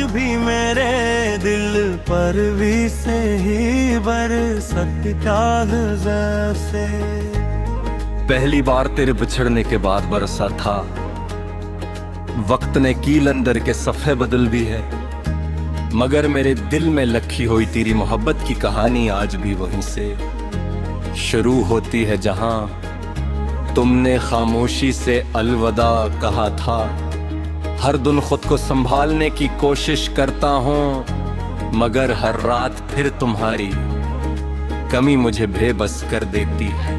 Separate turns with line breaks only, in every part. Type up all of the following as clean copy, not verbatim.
भी मेरे दिल पर भी से ही बरसता जैसे।
पहली बार तेरे बिछड़ने के बाद बरसा था, वक्त ने कील अंदर के सफ़े बदल भी है, मगर मेरे दिल में लखी हुई तेरी मोहब्बत की कहानी आज भी वहीं से शुरू होती है जहां तुमने खामोशी से अलविदा कहा था। हर दिन खुद को संभालने की कोशिश करता हूँ, मगर हर रात फिर तुम्हारी कमी मुझे बेबस कर देती है।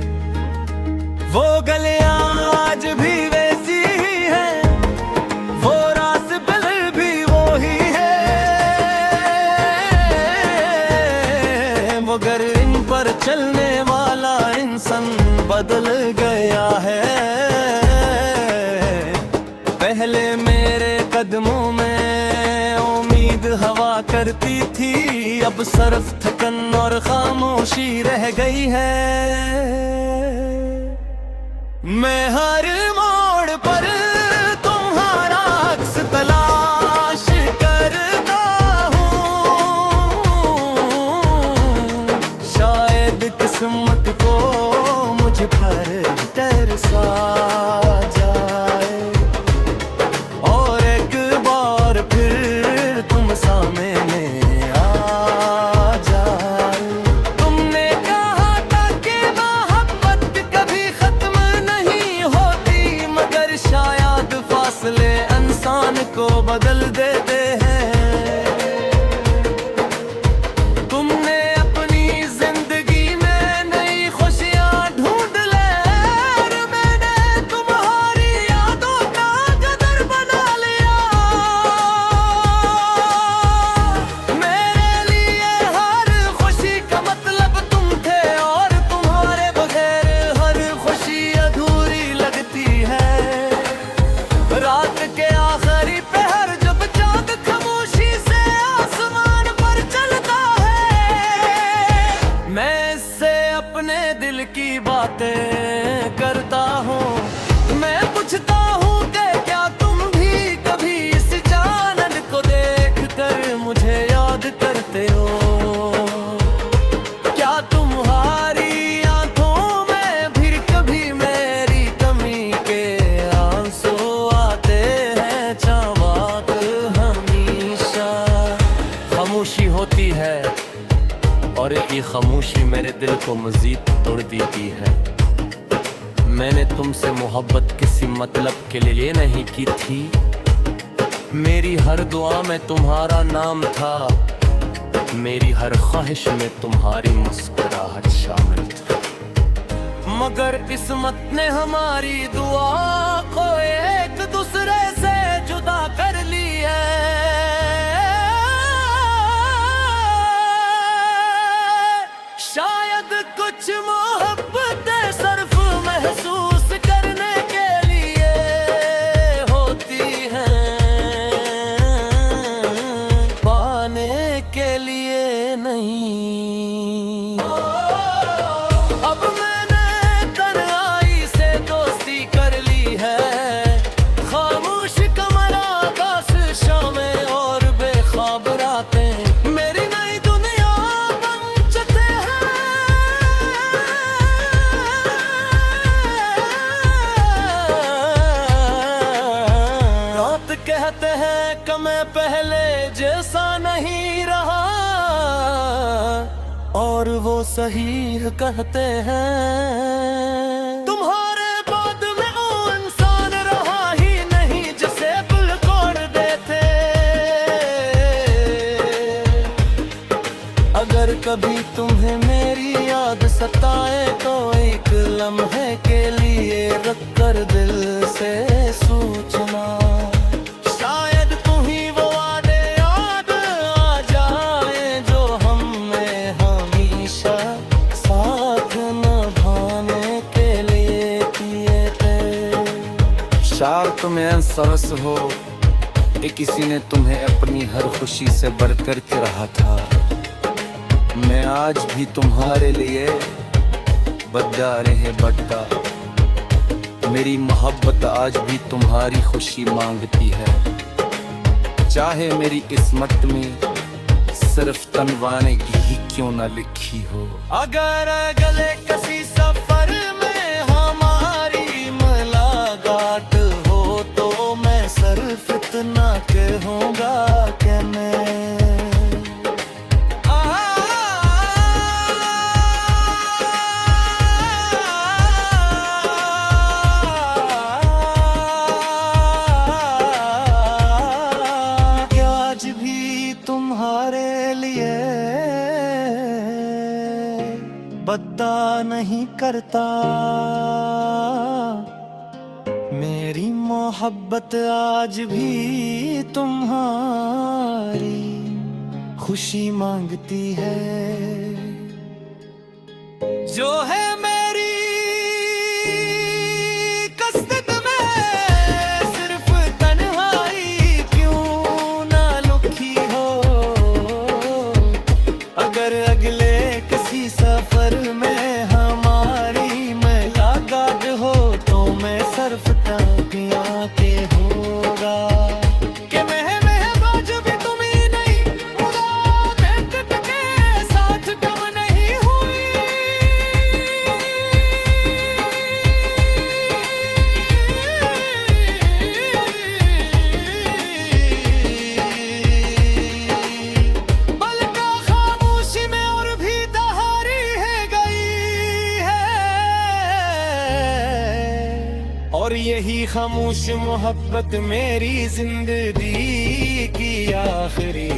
वो गलियां आज भी वैसी ही हैं, वो रास्ते भी वो ही है, मगर इन पर चलने वाला इंसान बदल गया है। पहले मेरे कदमों में उम्मीद हवा करती थी, अब सिर्फ थकन और खामोशी रह गई है। मैं हर मोड़ पर तुम्हारा अक्स तलाश करता हूँ, शायद किस्मत को मुझ पर तरसा जाए और एक बार फिर तुम सामने आ जाए। तुमने कहा था कि मोहब्बत कभी खत्म नहीं होती, मगर शायद फासले इंसान को बदल देते हैं। तुमने अपनी जिंदगी में नई खुशियां ढूंढ ले, और मैंने तुम्हारी यादों का कदर बना लिया। मेरे लिए हर खुशी का मतलब तुम थे, और तुम्हारे बगैर हर खुशी अधूरी लगती है। रात के आखिरी पहर जब चांद खामोशी से आसमान पर चलता है, मैं इससे अपने दिल की बातें करता हूँ। मैं पूछता हूँ कि क्या तुम भी कभी इस चांद को देख कर मुझे याद करते हो? क्या तुम्हारी आंखों में फिर कभी मेरी कमी के आंसू आते हैं? चाहत हमेशा खामोशी होती है, और ये खामोशी मेरे दिल को मजीद तोड़ देती है। मैंने तुमसे मोहब्बत किसी मतलब के लिए नहीं की थी, मेरी हर दुआ में तुम्हारा नाम था, मेरी हर ख्वाहिश में तुम्हारी मुस्कुराहट शामिल थी, मगर किस्मत ने हमारी दुआ को एक दूसरे से जुदा कर ली है। शायद कुछ मोहब्बतें सिर्फ महसूस करने के लिए होती हैं, पाने के लिए नहीं। अब मैंने तन्हाई से दोस्ती कर ली है, खामोश कमरा आकाश शामें और बेख्वाब रातें मेरी नई दुनिया बन चुके हैं। रात कहते हैं कि मैं पहले जैसा नहीं रहा, और वो सही कहते हैं। तुम्हारे बाद में वो इंसान रहा ही नहीं जिसे दिल तोड़ देते। अगर कभी तुम्हें मेरी याद सताए तो एक लम्हे के लिए रख कर दिल से सोचना, शायद तुम्हीं वो वादे याद आ जाए जो हमने हमेशा साथ निभाने के लिए किए थे।
शार तुम सरस हो कि किसी ने तुम्हें अपनी हर खुशी से बढ़कर के रहा था। मैं आज भी तुम्हारे लिए बद्दारे हैं बट्टा, मेरी मोहब्बत आज भी तुम्हारी खुशी मांगती है। चाहे मेरी किस्मत में सिर्फ तनवानगी ही क्यों ना लिखी हो।
अगर अगले किसी सफर में हमारी मुलाकात हो तो मैं सिर्फ इतना कहूँगा कि मैं आज भी तुम्हारे लिए बद्दा नहीं करता। मेरी मोहब्बत आज भी तुम्हारी खुशी मांगती है। जो है मेरी कसरत में सिर्फ तन्हाई क्यों ना लुकी हो। अगर अगले किसी सफर में हमारी मुलाकात हो तो मैं सिर्फ ताकियां के होगा कि महबाज भी तुम ही नहीं मुराद के साथ कम नहीं हुई। बल्कि खामोशी में और भी दहारी है गई है। और यही खामोश मोहब्बत मेरी जिंदगी की आखिरी